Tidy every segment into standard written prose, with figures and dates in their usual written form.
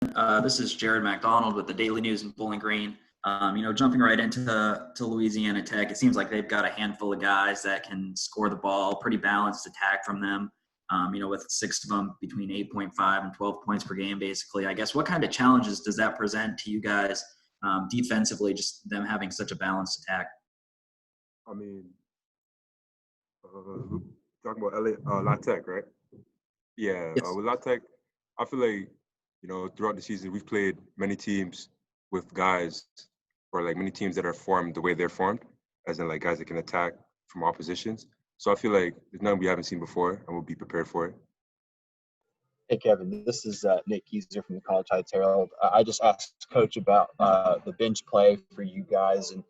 This is Jared McDonald with the Daily News in Bowling Green. Jumping right into Louisiana Tech, it seems like they've got a handful of guys that can score the ball, pretty balanced attack from them, with 6 of them between 8.5 and 12 points per game, basically. I guess what kind of challenges does that present to you guys defensively, just them having such a balanced attack? I mean, talking about La Tech, right? Yeah, Yes. with La Tech, I feel like, throughout the season, we've played many teams with guys or like many teams that are formed the way they're formed, as in like guys that can attack from all positions. So I feel like there's nothing we haven't seen before and we'll be prepared for it. Hey, Kevin, this is Nick Keyser from the College Heights Herald. I just asked Coach about the bench play for you guys and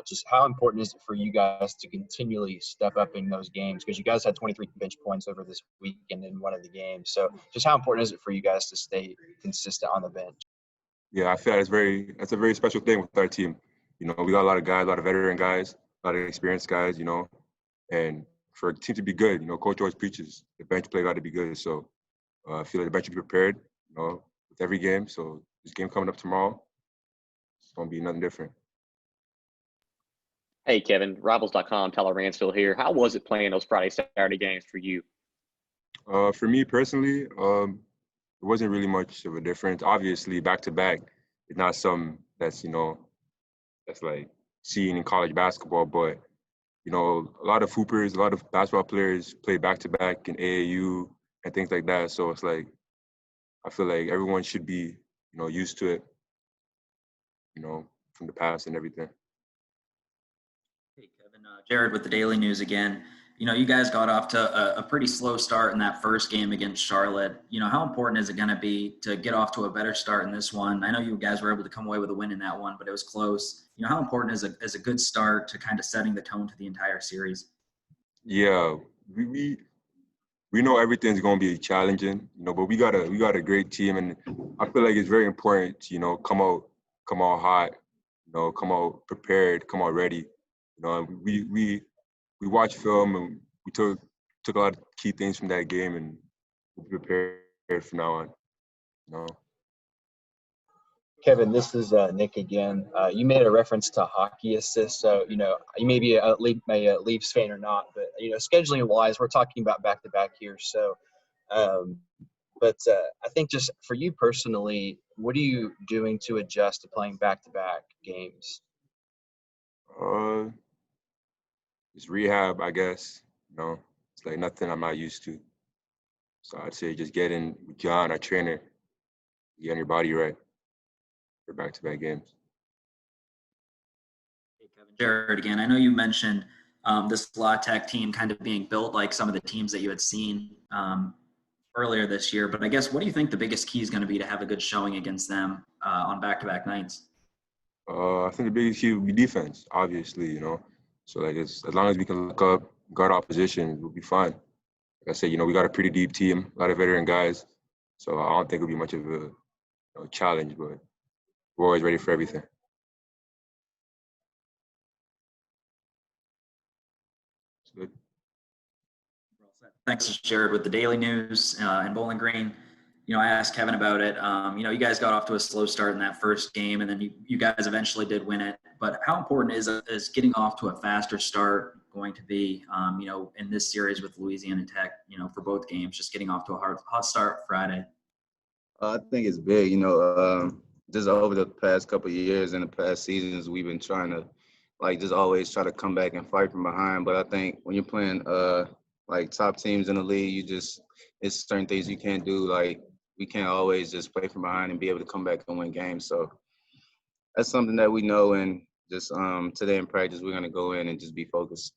just how important is it for you guys to continually step up in those games? Because you guys had 23 bench points over this weekend in one of the games. So just how important is it for you guys to stay consistent on the bench? Yeah, I feel like that's a very special thing with our team. We got a lot of guys, a lot of veteran guys, a lot of experienced guys, and for a team to be good, Coach always preaches the bench play got to be good. So I feel like the bench should be prepared, with every game. So this game coming up tomorrow, it's going to be nothing different. Hey, Kevin, Rivals.com, Tyler Ransfield here. How was it playing those Friday, Saturday games for you? For me personally, it wasn't really much of a difference. Obviously, back-to-back is not something that's, that's like seen in college basketball. But, a lot of hoopers, a lot of basketball players play back-to-back in AAU and things like that. So it's like, I feel like everyone should be, used to it, from the past and everything. Hey, Kevin, Jared with the Daily News again. You guys got off to a pretty slow start in that first game against Charlotte. How important is it going to be to get off to a better start in this one? I know you guys were able to come away with a win in that one, but it was close. How important is a good start to kind of setting the tone to the entire series? Yeah, we know everything's going to be challenging, but we got a great team, and I feel like it's very important to, come out hot, come out prepared, come out ready. We watched film and we took a lot of key things from that game, and we'll be prepared from now on. Kevin, this is Nick again. You made a reference to hockey assists, so you may be a Leafs fan or not, but scheduling wise, we're talking about back-to-back here. So, but I think just for you personally, what are you doing to adjust to playing back-to-back games? It's rehab, I guess. It's like nothing I'm not used to. So I'd say just getting with John, our trainer, getting your body right for back-to-back games. Hey, Kevin, Jared again. I know you mentioned this La Tech team kind of being built like some of the teams that you had seen earlier this year, but I guess what do you think the biggest key is going to be to have a good showing against them on back-to-back nights? I think the biggest key would be defense, obviously, So like as long as we can look up, guard our position, we'll be fine. Like I said, we got a pretty deep team, a lot of veteran guys. So I don't think it'll be much of a challenge, but we're always ready for everything. It's good. Thanks, Jared, with the Daily News in Bowling Green. I asked Kevin about it. You guys got off to a slow start in that first game, and then you guys eventually did win it. But how important is getting off to a faster start going to be, in this series with Louisiana Tech, for both games, just getting off to a hot start Friday? I think it's big. Just over the past couple of years and the past seasons, we've been trying to, just always try to come back and fight from behind. But I think when you're playing, top teams in the league, it's certain things you can't do. We can't always just play from behind and be able to come back and win games. So that's something that we know, and just today in practice, we're going to go in and just be focused.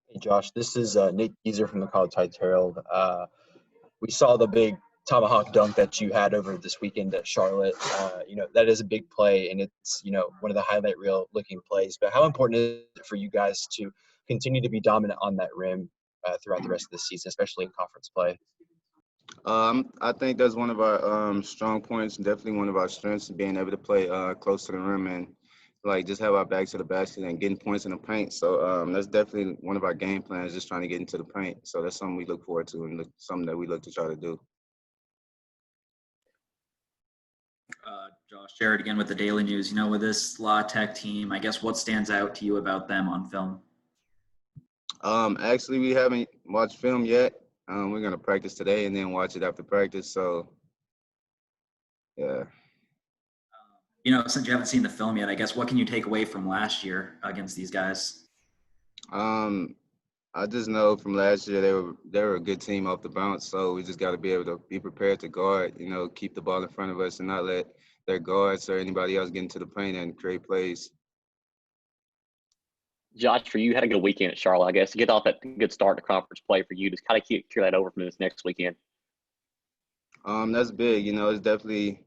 Hey, Josh, this is Nick Keyser from the College Heights Herald. We saw the big tomahawk dunk that you had over this weekend at Charlotte. That is a big play, and it's, one of the highlight reel looking plays. But how important is it for you guys to continue to be dominant on that rim throughout the rest of the season, especially in conference play? I think that's one of our strong points, definitely one of our strengths, being able to play close to the rim and just have our back to the basket and getting points in the paint. So that's definitely one of our game plans, just trying to get into the paint. So that's something we look forward to and something that we look to try to do. Josh, Jared again with the Daily News. You know, with this La Tech team, I guess what stands out to you about them on film? Actually, we haven't watched film yet. We're gonna practice today and then watch it after practice. So, yeah. You know, since you haven't seen the film yet, I guess what can you take away from last year against these guys? Um, I just know from last year they were a good team off the bounce. So we just got to be able to be prepared to guard. You know, keep the ball in front of us and not let their guards or anybody else get into the paint and create plays. Josh, for you, had a good weekend at Charlotte, I guess. To get off that good start to conference play for you, just kind of carry that over from this next weekend. That's big. You know, it's definitely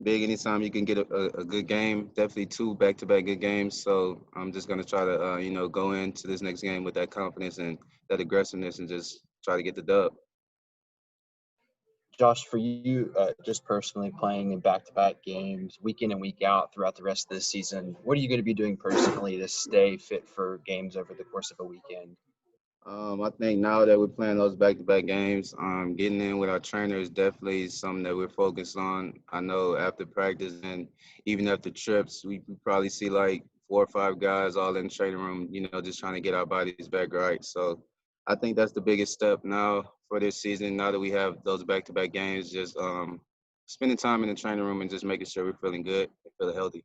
big anytime you can get a good game. Definitely 2 back-to-back good games. So I'm just gonna try to go into this next game with that confidence and that aggressiveness and just try to get the dub. Josh, for you, just personally playing in back-to-back games, week in and week out throughout the rest of the season, what are you going to be doing personally to stay fit for games over the course of a weekend? I think now that we're playing those back-to-back games, getting in with our trainer is definitely something that we're focused on. I know after practice and even after trips, we probably see like 4 or 5 guys all in the training room, just trying to get our bodies back right. So I think that's the biggest step now for this season. Now that we have those back-to-back games, just spending time in the training room and just making sure we're feeling good and feeling healthy.